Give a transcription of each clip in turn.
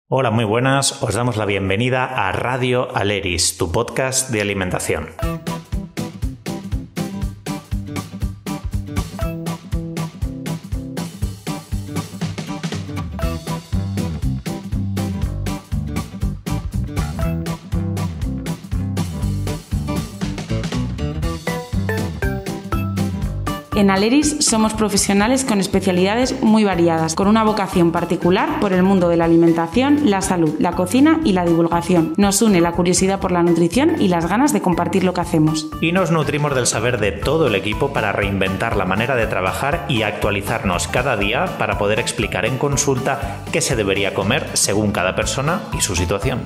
Hola, muy buenas. Os damos la bienvenida a Radio Aleris, tu podcast de alimentación. En Aleris somos profesionales con especialidades muy variadas, con una vocación particular por el mundo de la alimentación, la salud, la cocina y la divulgación. Nos une la curiosidad por la nutrición y las ganas de compartir lo que hacemos. Y nos nutrimos del saber de todo el equipo para reinventar la manera de trabajar y actualizarnos cada día para poder explicar en consulta qué se debería comer según cada persona y su situación.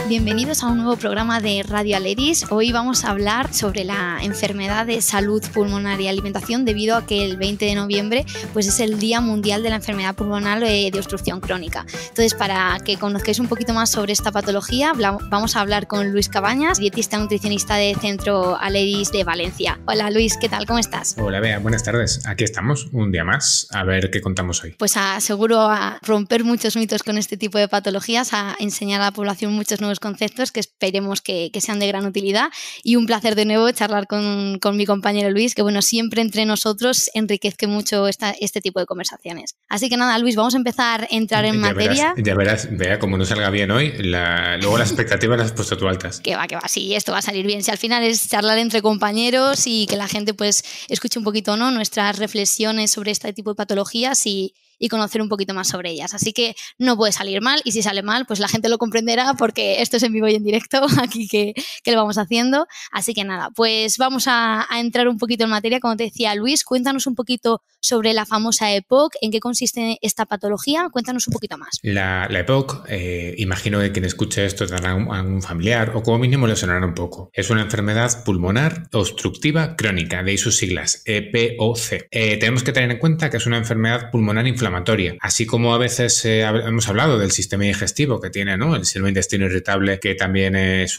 Bienvenidos a un nuevo programa de Radio Aleris. Hoy vamos a hablar sobre la enfermedad de salud pulmonar y alimentación debido a que el 20 de noviembre pues es el Día Mundial de la Enfermedad Pulmonar de Obstrucción Crónica. Entonces, para que conozcáis un poquito más sobre esta patología, vamos a hablar con Luis Cabañas, dietista nutricionista de Centro Aleris de Valencia. Hola Luis, ¿qué tal? ¿Cómo estás? Hola Bea, buenas tardes. Aquí estamos, un día más, a ver qué contamos hoy. Pues seguro a romper muchos mitos con este tipo de patologías, a enseñar a la población muchos nuevos conceptos que esperemos que sean de gran utilidad, y un placer de nuevo charlar con mi compañero Luis, que bueno, siempre entre nosotros enriquece mucho este tipo de conversaciones. Así que nada, Luis, vamos a empezar a entrar en materia. Ya verás, Bea, como no salga bien hoy, luego las expectativas las has puesto tú altas. Que va, sí, esto va a salir bien. Si al final es charlar entre compañeros y que la gente pues escuche un poquito, ¿no?, nuestras reflexiones sobre este tipo de patologías y conocer un poquito más sobre ellas. Así que no puede salir mal, y si sale mal, pues la gente lo comprenderá porque esto es en vivo y en directo, aquí que lo vamos haciendo. Así que nada, pues vamos a entrar un poquito en materia. Como te decía Luis, cuéntanos un poquito sobre la famosa EPOC, en qué consiste esta patología, cuéntanos un poquito más. La EPOC, imagino que quien escuche esto tendrá a un familiar o como mínimo le sonará un poco. Es una enfermedad pulmonar obstructiva crónica, de ahí sus siglas, EPOC. Tenemos que tener en cuenta que es una enfermedad pulmonar inflamatoria. Así como a veces hemos hablado del sistema digestivo que tiene, ¿no?, el síndrome de intestino irritable, que también es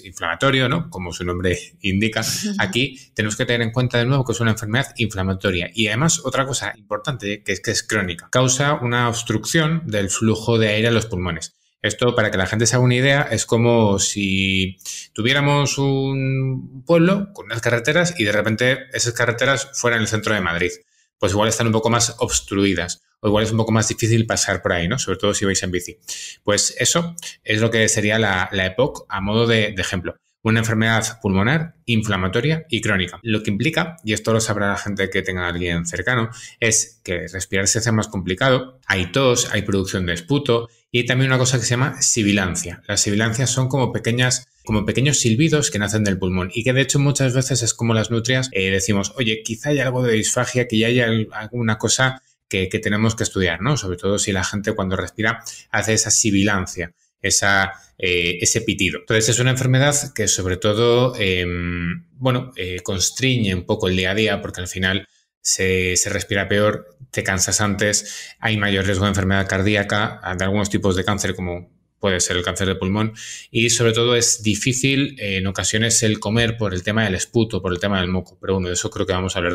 inflamatorio, ¿no?, como su nombre indica. Aquí tenemos que tener en cuenta de nuevo que es una enfermedad inflamatoria, y además otra cosa importante que es crónica. Causa una obstrucción del flujo de aire a los pulmones. Esto, para que la gente se haga una idea, es como si tuviéramos un pueblo con unas carreteras y de repente esas carreteras fueran el centro de Madrid. Pues igual están un poco más obstruidas o igual es un poco más difícil pasar por ahí, ¿no?, sobre todo si vais en bici. Pues eso es lo que sería la EPOC a modo de ejemplo. Una enfermedad pulmonar inflamatoria y crónica. Lo que implica, y esto lo sabrá la gente que tenga a alguien cercano, es que respirar se hace más complicado, hay tos, hay producción de esputo y también una cosa que se llama sibilancia. Las sibilancias son como pequeños silbidos que nacen del pulmón y que de hecho muchas veces es como las nutrias decimos, oye, quizá hay algo de disfagia, que ya hay alguna cosa que tenemos que estudiar, ¿no? Sobre todo si la gente cuando respira hace esa sibilancia, ese pitido. Entonces es una enfermedad que sobre todo constriñe un poco el día a día, porque al final se respira peor, te cansas antes, hay mayor riesgo de enfermedad cardíaca, de algunos tipos de cáncer como puede ser el cáncer de pulmón, y sobre todo es difícil en ocasiones el comer por el tema del esputo, por el tema del moco, pero bueno, de eso creo que vamos a hablar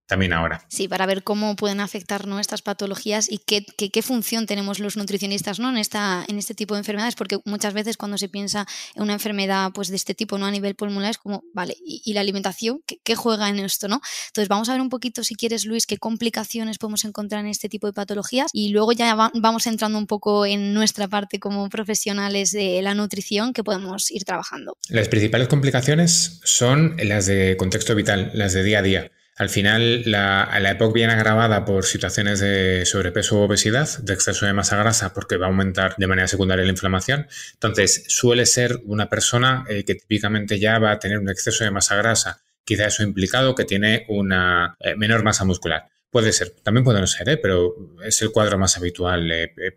también ahora. Sí, para ver cómo pueden afectar, ¿no?, estas patologías y qué función tenemos los nutricionistas, ¿no?, en este tipo de enfermedades, porque muchas veces cuando se piensa en una enfermedad pues de este tipo, ¿no?, a nivel pulmonar, es como, vale, ¿y la alimentación qué juega en esto, no? Entonces vamos a ver un poquito, si quieres, Luis, qué complicaciones podemos encontrar en este tipo de patologías, y luego ya vamos entrando un poco en nuestra parte como profesionales de la nutrición que podemos ir trabajando. Las principales complicaciones son las de contexto vital, las de día a día. Al final, la EPOC viene agravada por situaciones de sobrepeso u obesidad, de exceso de masa grasa, porque va a aumentar de manera secundaria la inflamación. Entonces, suele ser una persona que típicamente ya va a tener un exceso de masa grasa, quizá eso implicado que tiene una menor masa muscular. Puede ser, también puede no ser, pero es el cuadro más habitual.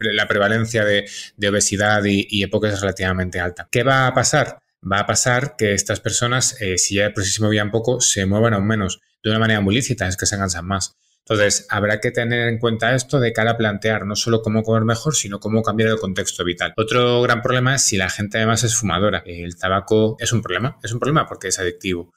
La prevalencia de obesidad y EPOC es relativamente alta. ¿Qué va a pasar? Va a pasar que estas personas, si ya por sí se movían poco, se muevan aún menos, de una manera muy lícita, es que se cansan más. Entonces, habrá que tener en cuenta esto de cara a plantear no solo cómo comer mejor, sino cómo cambiar el contexto vital. Otro gran problema es si la gente además es fumadora. El tabaco es un problema porque es adictivo.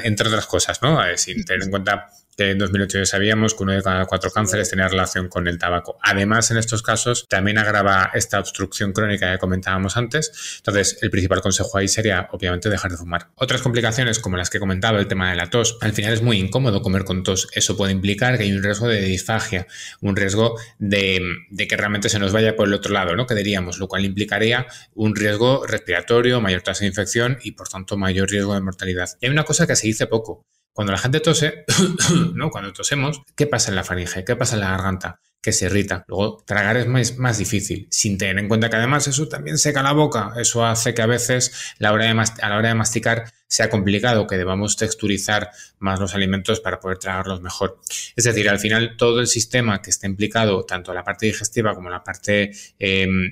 entre otras cosas, ¿no? Sin tener en cuenta que en 2008 ya sabíamos que 1 de cada 4 cánceres tenía relación con el tabaco. Además, en estos casos también agrava esta obstrucción crónica que comentábamos antes. Entonces, el principal consejo ahí sería, obviamente, dejar de fumar. Otras complicaciones, como las que comentaba, el tema de la tos. Al final es muy incómodo comer con tos. Eso puede implicar que hay un riesgo de disfagia, un riesgo de que realmente se nos vaya por el otro lado, ¿no? Que diríamos, lo cual implicaría un riesgo respiratorio, mayor tasa de infección y, por tanto, mayor riesgo de mortalidad. Y hay una cosa que se dice poco. Cuando la gente tose, ¿no? Cuando tosemos, ¿qué pasa en la faringe? ¿Qué pasa en la garganta? Que se irrita. Luego, tragar es más difícil, sin tener en cuenta que además eso también seca la boca. Eso hace que a veces a la hora de masticar sea complicado, que debamos texturizar más los alimentos para poder tragarlos mejor. Es decir, al final todo el sistema que está implicado, tanto la parte digestiva como la parte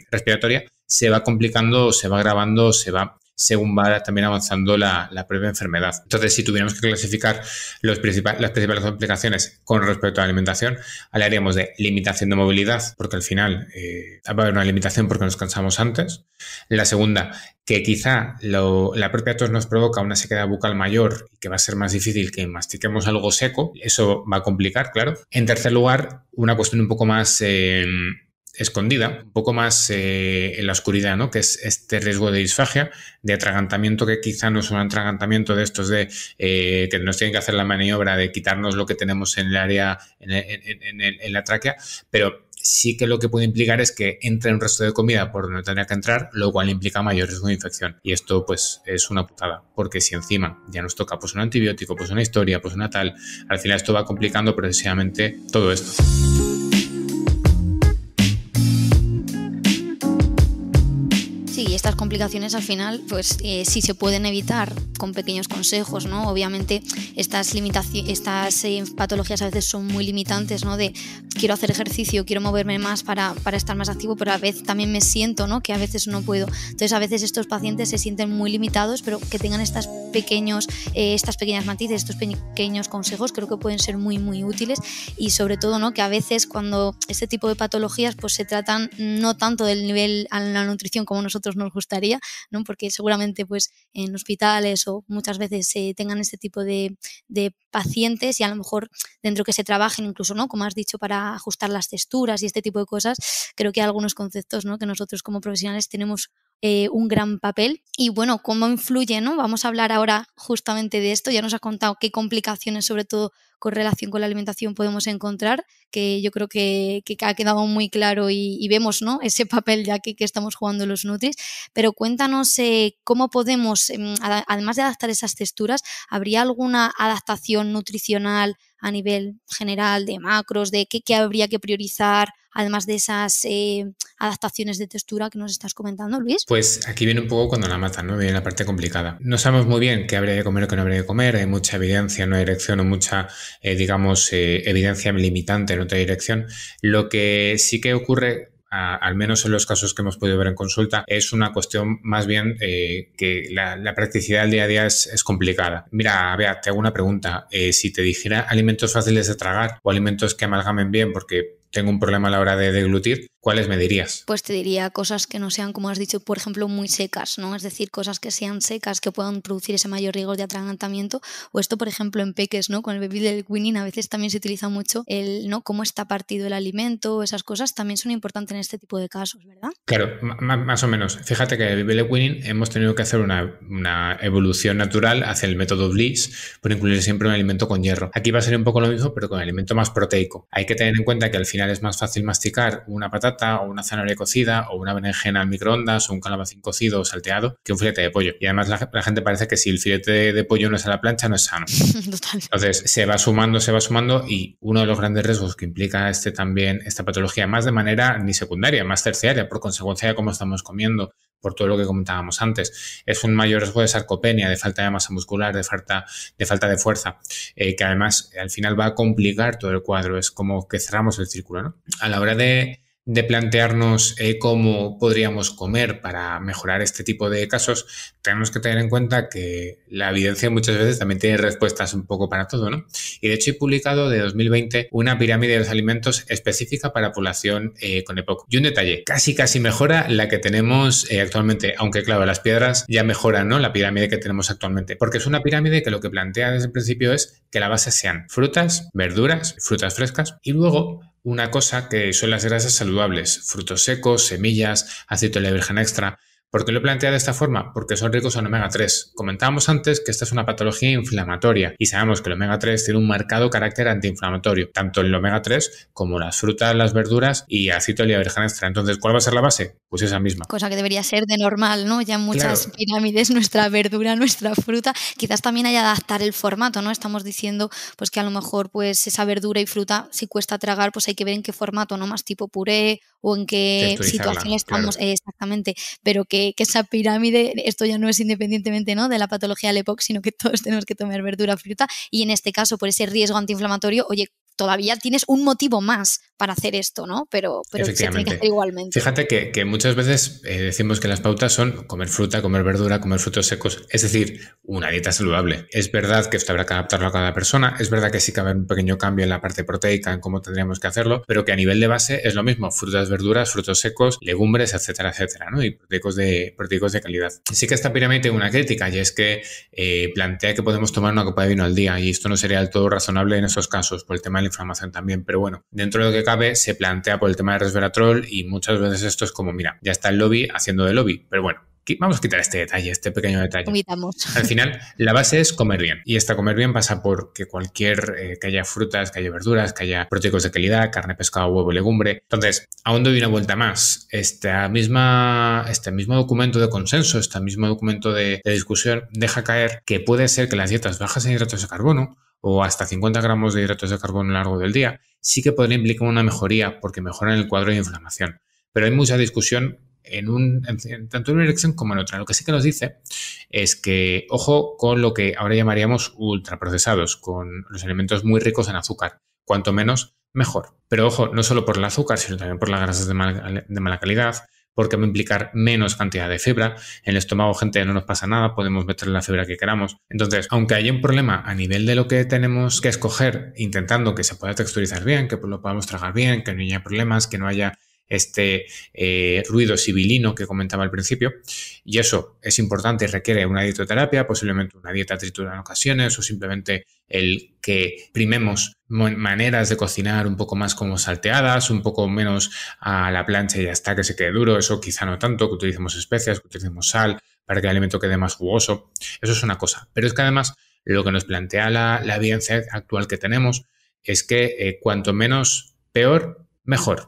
respiratoria, se va complicando, se va agravando, según va también avanzando la propia enfermedad. Entonces, si tuviéramos que clasificar las principales complicaciones con respecto a la alimentación, hablaríamos de limitación de movilidad, porque al final va a haber una limitación porque nos cansamos antes. La segunda, que quizá la propia tos nos provoca una sequedad bucal mayor y que va a ser más difícil que mastiquemos algo seco. Eso va a complicar, claro. En tercer lugar, una cuestión un poco más escondida, un poco más en la oscuridad, ¿no? Que es este riesgo de disfagia, de atragantamiento, que quizá no es un atragantamiento de estos de que nos tienen que hacer la maniobra de quitarnos lo que tenemos en el área, en la tráquea, pero sí que lo que puede implicar es que entre un resto de comida por donde tendría que entrar, lo cual implica mayor riesgo de infección. Y esto pues es una putada, porque si encima ya nos toca pues un antibiótico, pues una historia, pues una tal, al final esto va complicando precisamente todo esto. Sí, estas complicaciones al final, pues sí se pueden evitar con pequeños consejos, ¿no? Obviamente estas patologías a veces son muy limitantes, ¿no? De quiero hacer ejercicio, quiero moverme más para estar más activo, pero a veces también me siento, ¿no? Que a veces no puedo. Entonces a veces estos pacientes se sienten muy limitados, pero que tengan estas pequeñas matices, estos pequeños consejos, creo que pueden ser muy, muy útiles y sobre todo, ¿no? Que a veces cuando este tipo de patologías pues se tratan no tanto del nivel a la nutrición como nosotros nos gustaría, ¿no? Porque seguramente pues en hospitales o muchas veces tengan este tipo de pacientes y a lo mejor dentro que se trabajen incluso, ¿no? Como has dicho, para ajustar las texturas y este tipo de cosas, creo que hay algunos conceptos, ¿no? Que nosotros como profesionales tenemos un gran papel. Y bueno, ¿cómo influye, ¿no? Vamos a hablar ahora justamente de esto. Ya nos ha contado qué complicaciones, sobre todo con relación con la alimentación, podemos encontrar, que yo creo que ha quedado muy claro y vemos, ¿no? Ese papel ya que estamos jugando los nutris. Pero cuéntanos cómo podemos, además de adaptar esas texturas, ¿habría alguna adaptación nutricional a nivel general de macros, de qué habría que priorizar, además de esas adaptaciones de textura que nos estás comentando, Luis? Pues aquí viene un poco cuando la matan, ¿no? Viene la parte complicada. No sabemos muy bien qué habría de comer o qué no habría de comer. Hay mucha evidencia, no hay dirección, o mucha, evidencia limitante en otra dirección. Lo que sí que ocurre, al menos en los casos que hemos podido ver en consulta, es una cuestión más bien que la practicidad del día a día es complicada. Mira, Bea, te hago una pregunta. Si te dijera alimentos fáciles de tragar o alimentos que amalgamen bien porque tengo un problema a la hora de deglutir, ¿cuáles me dirías? Pues te diría cosas que no sean, como has dicho, por ejemplo, muy secas, ¿no? Es decir, cosas que sean secas, que puedan producir ese mayor riesgo de atragantamiento. O esto, por ejemplo, en peques, ¿no? Con el baby led weaning a veces también se utiliza mucho ¿no? Cómo está partido el alimento, esas cosas también son importantes en este tipo de casos, ¿verdad? Claro, más o menos. Fíjate que en el baby led weaning hemos tenido que hacer una evolución natural hacia el método Bliss por incluir siempre un alimento con hierro. Aquí va a ser un poco lo mismo, pero con alimento más proteico. Hay que tener en cuenta que al final es más fácil masticar una patata o una zanahoria cocida o una berenjena al microondas o un calabacín cocido o salteado que un filete de pollo. Y además la gente parece que si el filete de pollo no es a la plancha no es sano. Total. Entonces se va sumando y uno de los grandes riesgos que implica esta patología, más de manera ni secundaria, más terciaria, por consecuencia de cómo estamos comiendo, por todo lo que comentábamos antes, es un mayor riesgo de sarcopenia, de falta de masa muscular, de falta de fuerza, que además al final va a complicar todo el cuadro. Es como que cerramos el círculo, ¿no? A la hora de de plantearnos cómo podríamos comer para mejorar este tipo de casos, tenemos que tener en cuenta que la evidencia muchas veces también tiene respuestas un poco para todo, ¿no? Y de hecho he publicado de 2020 una pirámide de los alimentos específica para población con EPOC. Y un detalle, casi mejora la que tenemos actualmente, aunque claro, las piedras ya mejoran, ¿no? La pirámide que tenemos actualmente, porque es una pirámide que lo que plantea desde el principio es que la base sean frutas, verduras, frutas frescas y luego una cosa que son las grasas saludables, frutos secos, semillas, aceite de oliva virgen extra. ¿Por qué lo plantea de esta forma? Porque son ricos en omega 3. Comentábamos antes que esta es una patología inflamatoria y sabemos que el omega 3 tiene un marcado carácter antiinflamatorio, tanto el omega 3 como las frutas, las verduras y aceite de oliva virgen extra. Entonces, ¿cuál va a ser la base? Pues esa misma. Cosa que debería ser de normal, ¿no? Ya en muchas pirámides, nuestra verdura, nuestra fruta, quizás también hay que adaptar el formato, ¿no? Estamos diciendo pues que a lo mejor pues esa verdura y fruta, si cuesta tragar, pues hay que ver en qué formato, ¿no? Más tipo puré o en qué situación estamos, exactamente, pero que esa pirámide, esto ya no es independientemente, ¿no? De la patología del EPOC, sino que todos tenemos que tomar verdura, fruta y en este caso por ese riesgo antiinflamatorio, oye, todavía tienes un motivo más para hacer esto, ¿no? Pero se tiene que hacer igualmente. Fíjate que muchas veces decimos que las pautas son comer fruta, comer verdura, comer frutos secos, es decir, una dieta saludable. Es verdad que esto habrá que adaptarlo a cada persona, es verdad que sí que habrá un pequeño cambio en la parte proteica, en cómo tendríamos que hacerlo, pero que a nivel de base es lo mismo, frutas, verduras, frutos secos, legumbres, etcétera, etcétera, ¿no? Y proteicos de calidad. Sí que esta pirámide tiene una crítica y es que plantea que podemos tomar una copa de vino al día y esto no sería del todo razonable en esos casos, por el tema de la inflamación también, pero bueno, dentro de lo que cabe se plantea por el tema de resveratrol y muchas veces esto es como, mira, ya está el lobby haciendo de lobby, pero bueno, vamos a quitar este detalle, este pequeño detalle. Omitamos. Al final, la base es comer bien. Y esta comer bien pasa por que que haya frutas, que haya verduras, que haya proteicos de calidad, carne, pescado, huevo, legumbre. Entonces, aún doy una vuelta más. Este mismo documento de consenso, este mismo documento de discusión, deja caer que puede ser que las dietas bajas en hidratos de carbono o hasta 50 gramos de hidratos de carbono a lo largo del día, sí que podría implicar una mejoría porque mejoran el cuadro de inflamación. Pero hay mucha discusión tanto en una dirección como en otra. Lo que sí que nos dice es que, ojo con lo que ahora llamaríamos ultraprocesados, con los alimentos muy ricos en azúcar. Cuanto menos, mejor. Pero ojo, no solo por el azúcar, sino también por las grasas de mala calidad, porque va a implicar menos cantidad de fibra. En el estómago, gente, no nos pasa nada, podemos meterle la fibra que queramos. Entonces, aunque haya un problema a nivel de lo que tenemos que escoger, intentando que se pueda texturizar bien, que lo podamos tragar bien, que no haya problemas, que no haya este ruido sibilino que comentaba al principio, y eso es importante y requiere una dietoterapia, posiblemente una dieta triturada en ocasiones o simplemente el que primemos maneras de cocinar un poco más como salteadas, un poco menos a la plancha y ya está, que se quede duro, eso quizá no tanto, que utilicemos especias, que utilicemos sal para que el alimento quede más jugoso, eso es una cosa, pero es que además lo que nos plantea la evidencia actual que tenemos es que cuanto menos peor, mejor.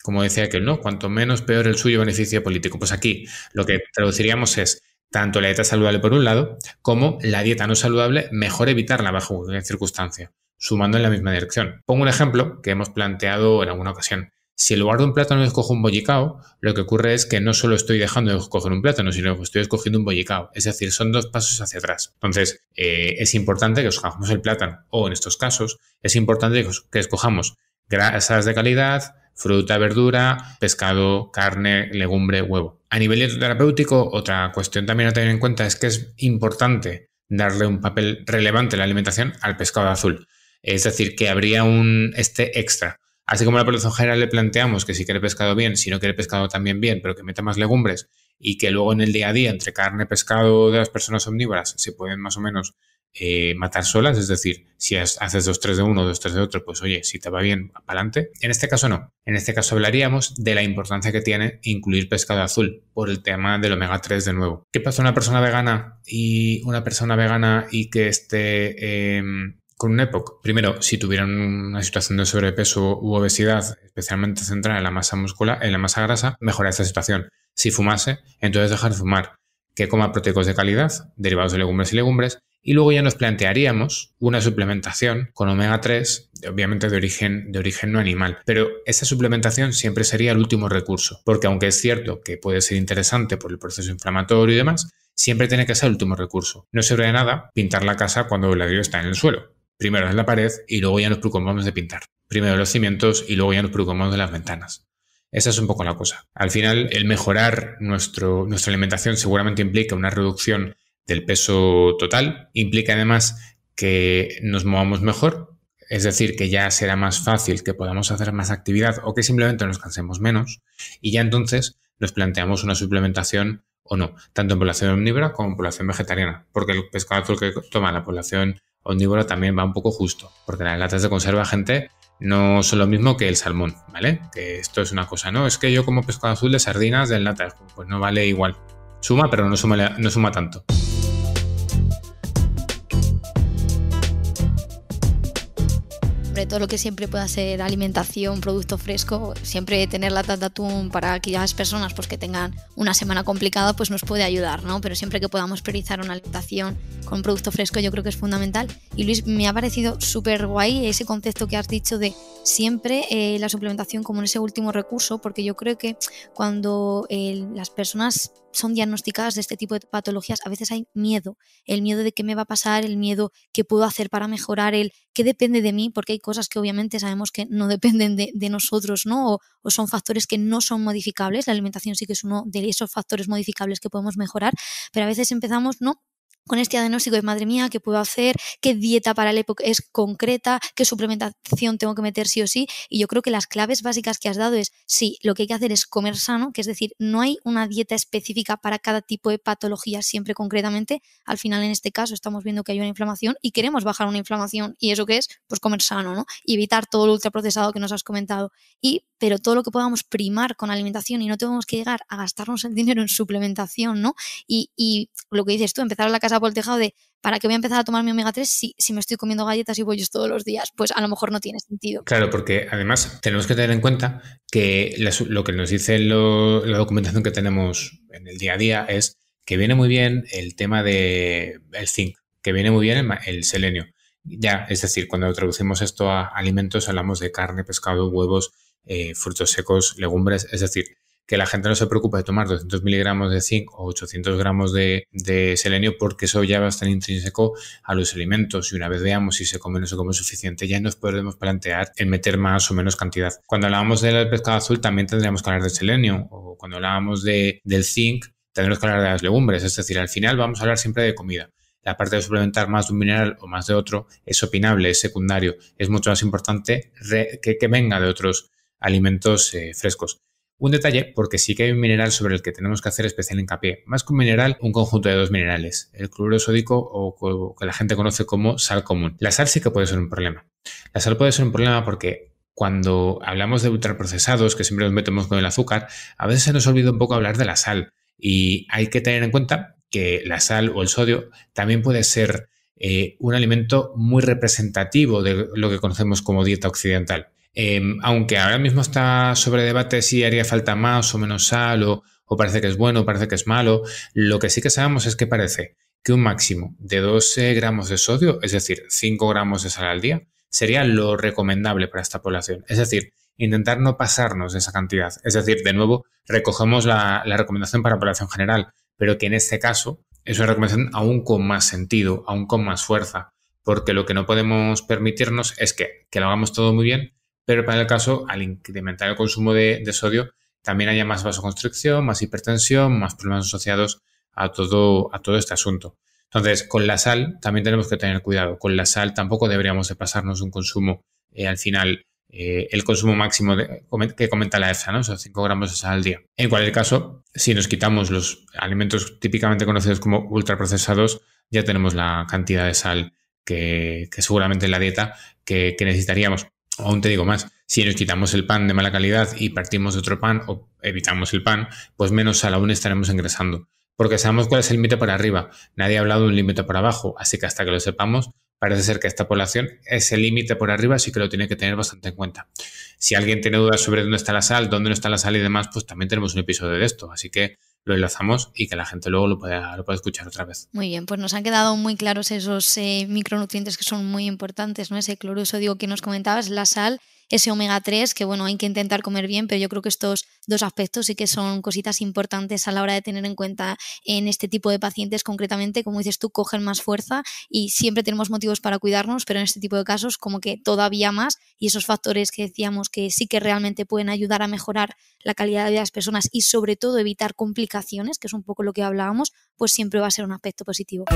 Como decía aquel, ¿no? Cuanto menos peor el suyo beneficio político. Pues aquí lo que traduciríamos es tanto la dieta saludable por un lado, como la dieta no saludable, mejor evitarla bajo cualquier circunstancia, sumando en la misma dirección. Pongo un ejemplo que hemos planteado en alguna ocasión. Si en lugar de un plátano escojo un bollicao, lo que ocurre es que no solo estoy dejando de escoger un plátano, sino que estoy escogiendo un bollicao. Es decir, son 2 pasos hacia atrás. Entonces, es importante que escojamos el plátano, o en estos casos, es importante que escojamos grasas de calidad, fruta, verdura, pescado, carne, legumbre, huevo. A nivel terapéutico, otra cuestión también a tener en cuenta es que es importante darle un papel relevante en la alimentación al pescado azul. Es decir, que habría un extra. Así como a la población general le planteamos que si quiere pescado bien, si no quiere pescado también bien, pero que meta más legumbres y que luego en el día a día entre carne y pescado de las personas omnívoras se pueden más o menos matar solas, es decir, si haces 2-3 de uno, 2-3 de otro, pues oye, si te va bien, para adelante. En este caso no. En este caso hablaríamos de la importancia que tiene incluir pescado azul por el tema del omega 3 de nuevo. ¿Qué pasa una persona vegana y que esté con un EPOC? Primero, si tuvieran una situación de sobrepeso u obesidad, especialmente centrada en la masa muscular, en la masa grasa, mejora esta situación. Si fumase, entonces dejar de fumar. Que coma proteicos de calidad, derivados de legumbres y legumbres, y luego ya nos plantearíamos una suplementación con omega 3, obviamente de origen no animal. Pero esa suplementación siempre sería el último recurso, porque aunque es cierto que puede ser interesante por el proceso inflamatorio y demás, siempre tiene que ser el último recurso. No sirve de nada pintar la casa cuando el ladrillo está en el suelo. Primero es la pared y luego ya nos preocupamos de pintar. Primero los cimientos y luego ya nos preocupamos de las ventanas. Esa es un poco la cosa. Al final, el mejorar nuestra alimentación seguramente implica una reducción del peso total, implica además que nos movamos mejor, es decir, que ya será más fácil que podamos hacer más actividad o que simplemente nos cansemos menos, y ya entonces nos planteamos una suplementación o no, tanto en población omnívora como en población vegetariana, porque el pescado azul que toma la población omnívora también va un poco justo, porque las latas de conserva, gente, no son lo mismo que el salmón, ¿vale? Que esto es una cosa, ¿no? Es que yo como pescado azul de sardinas de latas, pues no vale igual. Suma, pero no suma tanto. Todo lo que siempre pueda ser alimentación, producto fresco, siempre tener latas de atún para aquellas personas pues, que tengan una semana complicada, pues nos puede ayudar, ¿no? Pero siempre que podamos priorizar una alimentación con producto fresco, yo creo que es fundamental. Y Luis, me ha parecido súper guay ese concepto que has dicho de siempre la suplementación como en ese último recurso, porque yo creo que cuando las personas son diagnosticadas de este tipo de patologías, a veces hay miedo, el miedo de qué me va a pasar, el miedo qué puedo hacer para mejorar, el qué depende de mí, porque hay cosas que obviamente sabemos que no dependen de nosotros, ¿no? O son factores que no son modificables. La alimentación sí que es uno de esos factores modificables que podemos mejorar, pero a veces empezamos, ¿no?, con este diagnóstico de madre mía, ¿qué puedo hacer? ¿Qué dieta para la época es concreta? ¿Qué suplementación tengo que meter sí o sí? Y yo creo que las claves básicas que has dado es, sí, lo que hay que hacer es comer sano, que es decir, no hay una dieta específica para cada tipo de patología siempre concretamente. Al final, en este caso, estamos viendo que hay una inflamación y queremos bajar una inflamación. ¿Y eso qué es? Pues comer sano, ¿no? Y evitar todo lo ultraprocesado que nos has comentado. Pero todo lo que podamos primar con alimentación y no tenemos que llegar a gastarnos el dinero en suplementación, ¿no? Y lo que dices tú, empezar a la casa por el tejado de ¿para qué voy a empezar a tomar mi omega 3 si me estoy comiendo galletas y bollos todos los días? Pues a lo mejor no tiene sentido. Claro, porque además tenemos que tener en cuenta que lo que nos dice la documentación que tenemos en el día a día es que viene muy bien el tema del zinc, que viene muy bien el selenio. Ya, es decir, cuando traducimos esto a alimentos hablamos de carne, pescado, huevos, frutos secos, legumbres, es decir, que la gente no se preocupe de tomar 200 miligramos de zinc o 800 gramos de selenio porque eso ya va a estar intrínseco a los alimentos y una vez veamos si se come o no se come suficiente ya nos podemos plantear en meter más o menos cantidad. Cuando hablábamos del pescado azul también tendríamos que hablar del selenio o cuando hablábamos del zinc tendremos que hablar de las legumbres, es decir, al final vamos a hablar siempre de comida. La parte de suplementar más de un mineral o más de otro es opinable, es secundario, es mucho más importante que venga de otros alimentos frescos. Un detalle, porque sí que hay un mineral sobre el que tenemos que hacer especial hincapié. Más que un mineral, un conjunto de dos minerales. El cloruro sódico o que la gente conoce como sal común. La sal sí que puede ser un problema. La sal puede ser un problema porque cuando hablamos de ultraprocesados, que siempre nos metemos con el azúcar, a veces se nos olvida un poco hablar de la sal. Y hay que tener en cuenta que la sal o el sodio también puede ser un alimento muy representativo de lo que conocemos como dieta occidental. Aunque ahora mismo está sobre debate si haría falta más o menos sal o parece que es bueno o parece que es malo, lo que sí que sabemos es que parece que un máximo de 12 gramos de sodio, es decir, 5 gramos de sal al día, sería lo recomendable para esta población. Es decir, intentar no pasarnos de esa cantidad. Es decir, de nuevo, recogemos la recomendación para la población general, pero que en este caso es una recomendación aún con más sentido, aún con más fuerza, porque lo que no podemos permitirnos es que lo hagamos todo muy bien, pero para el caso, al incrementar el consumo de sodio, también haya más vasoconstricción, más hipertensión, más problemas asociados a todo este asunto. Entonces, con la sal también tenemos que tener cuidado. Con la sal tampoco deberíamos de pasarnos un consumo, al final, el consumo máximo que comenta la EFSA, ¿no? O sea, 5 gramos de sal al día. En cualquier caso, si nos quitamos los alimentos típicamente conocidos como ultraprocesados, ya tenemos la cantidad de sal que seguramente en la dieta que necesitaríamos. Aún te digo más, si nos quitamos el pan de mala calidad y partimos de otro pan o evitamos el pan, pues menos sal aún estaremos ingresando. Porque sabemos cuál es el límite por arriba. Nadie ha hablado de un límite por abajo, así que hasta que lo sepamos, parece ser que esta población ese límite por arriba sí que lo tiene que tener bastante en cuenta. Si alguien tiene dudas sobre dónde está la sal, dónde no está la sal y demás, pues también tenemos un episodio de esto, así que lo enlazamos y que la gente luego lo pueda escuchar otra vez. Muy bien, pues nos han quedado muy claros esos micronutrientes que son muy importantes, ¿no? Ese cloruro sódico que nos comentabas, la sal, ese omega 3, que bueno, hay que intentar comer bien, pero yo creo que estos dos aspectos sí que son cositas importantes a la hora de tener en cuenta en este tipo de pacientes. Concretamente, como dices tú, cogen más fuerza y siempre tenemos motivos para cuidarnos, pero en este tipo de casos como que todavía más, y esos factores que decíamos que sí que realmente pueden ayudar a mejorar la calidad de vida de las personas y sobre todo evitar complicaciones, que es un poco lo que hablábamos, pues siempre va a ser un aspecto positivo.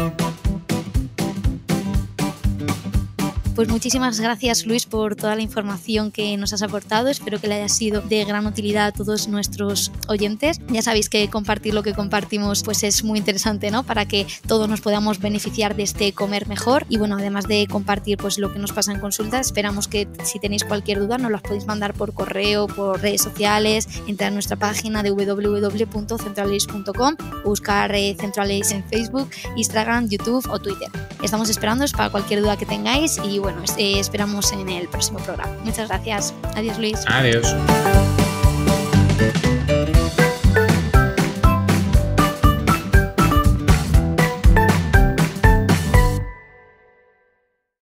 Pues muchísimas gracias, Luis, por toda la información que nos has aportado. Espero que le haya sido de gran utilidad a todos nuestros oyentes. Ya sabéis que compartir lo que compartimos pues es muy interesante, ¿no? Para que todos nos podamos beneficiar de este comer mejor. Y bueno, además de compartir pues lo que nos pasa en consulta, esperamos que si tenéis cualquier duda nos las podéis mandar por correo, por redes sociales, entrar en nuestra página de www.centralage.com, buscar Centralage en Facebook, Instagram, YouTube o Twitter. Estamos esperándoos para cualquier duda que tengáis y bueno, esperamos en el próximo programa. Muchas gracias. Adiós, Luis. Adiós.